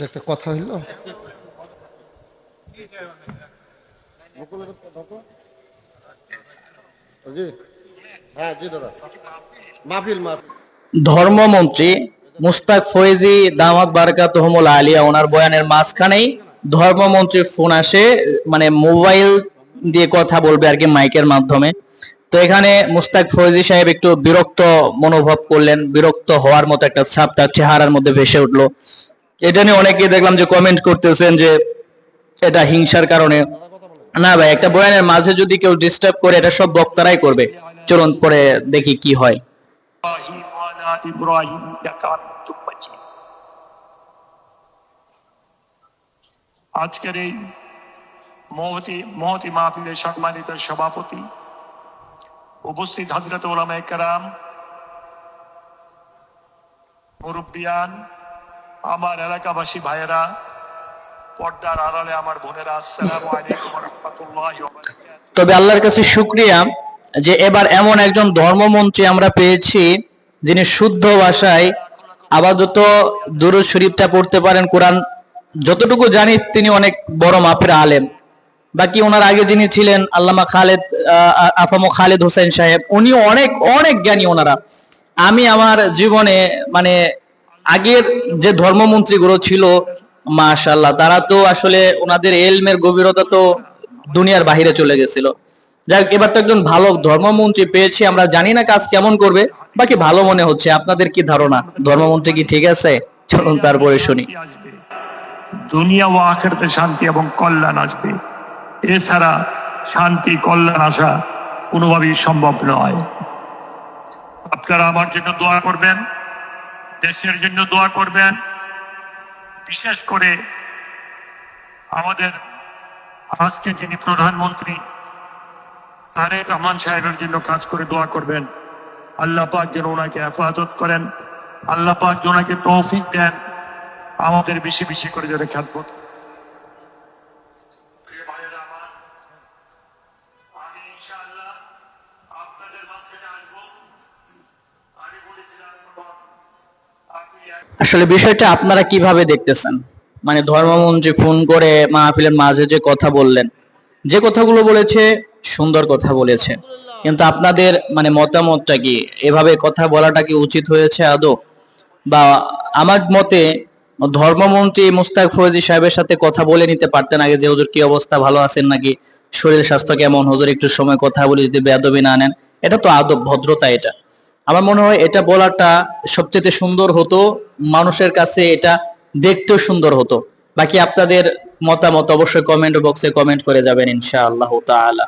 একটা কথা হইল। হ্যাঁ জি দাদা, মাহফিল মাহফিল। ধর্মমন্ত্রী মুস্তাক ফয়েজি দামাত বারাকাতুহুমুল আলিয়া ওনার বয়ানের মাঝখানেই ধর্মমন্ত্রীর ফোন আসে, মানে মোবাইল দিয়ে কথা বলবে আর কি, মাইকের মাধ্যমে। তো এখানে মুস্তাক ফয়েজি সাহেব একটু বিরক্ত মনোভব করলেন, বিরক্ত হওয়ার মতো একটা ছাপ তার চেহারার মধ্যে ভেসে উঠলো। এটা নিয়ে অনেকেই দেখলাম যে কমেন্ট করতেছেন যে এটা হিংসার কারণে। না ভাই, একটা বয়ানের মাঝে যদি কেউ ডিস্টার্ব করে, এটা সব বক্তারাই করবে। চলুন পরে দেখি কি হয়। আজকের এই মহতি মাহফিলের সম্মানিত সভাপতি, উপস্থিত হযরত উলামায়ে কেরাম, মুরব্বিয়ান, আমার এলাকাবাসী ভাইয়েরা, পর্দার আড়ালে আমার বোনেরা, আসসালামু আলাইকুম ওয়া রাহমাতুল্লাহি ওয়া বারাকাতুহু। তবে আল্লাহর কাছে শুকরিয়া যে এবার এমন একজন ধর্মমন্ত্রী আমরা পেয়েছি যিনি শুদ্ধ ভাষায় আপাতত দুরূদ শরীফটা পড়তে পারেন। কোরআন যতটুকু জানি তিনি অনেক বড় মাপের আলেম। বাকি ওনার আগে যিনি ছিলেন আল্লামা খালেদ, আফামো খালেদ হোসেন সাহেব, উনিও অনেক অনেক জ্ঞানী ওনারা। আমি আমার জীবনে মানে আগের যে ধর্মমন্ত্রীগুলো ছিল, মাশাআল্লাহ, তারা তো আসলে ওনাদের এলমের গভীরতা তো দুনিয়ার বাহিরে চলে গেছিল। যাক, এবার তো একজন ভালো ধর্মমন্ত্রী পেয়েছি, আমরা জানি না কাজ কেমন করবে, বাকি ভালো মনে হচ্ছে। আপনাদের কি ধারণা, ধর্মমন্ত্রী কি ঠিক আছে? চলুন তারপরে শুনি। দুনিয়া ও আখিরাতে শান্তি এবং কল্যাণ আসবে, এছাড়া শান্তি কল্যাণ আসা কোনোভাবেই সম্ভব নয়। আপনারা আমার জন্য দোয়া করবেন, দেশের জন্য দোয়া করবেন, বিশেষ করে আমাদের আজকে যিনি প্রধানমন্ত্রী তারেক রহমান সাহেবের জন্য কাজ করে দোয়া করবেন। আল্লাহ পাক যেন ওনাকে হেফাজত করেন, আল্লাহ পাক যেন ওনাকে তৌফিক দেন, আমাদের বেশি বেশি করে যেন খেদমত। আমি ইনশাআল্লাহ আপনাদের মাঝে আসবো। আমি বলেছিলাম আসলে বিষয়টা আপনারা কিভাবে দেখতেছেন? মানে ধর্মমন্ত্রী ফোন করে মাহফিলের মাঝে যে কথা বললেন, যে কথাগুলো বলেছে সুন্দর কথা বলেছে, কিন্তু আপনাদের মানে মতামতটা কি? এভাবে কথা বলাটা কি উচিত হয়েছে আদৌ? বা আমার মতে ধর্মমন্ত্রী মুস্তাক ফয়েজি সাহেবের সাথে কথা বলে নিতে পারতেন আগে, যে হুজুর কি অবস্থা, ভালো আছেন নাকি, শরীর স্বাস্থ্য কেমন, হুজুর একটু সময় কথা বলে যদি বেয়াদবি না নেন। এটা তো আদব, ভদ্রতা। এটা আমার মনে হয় এটা বলাটা সবচেয়ে সুন্দর হতো, মানুষের কাছে এটা দেখতেও সুন্দর হতো। বাকি আপনাদের মতামত অবশ্যই কমেন্ট বক্সে কমেন্ট করে যাবেন ইনশাআল্লাহ তাআলা।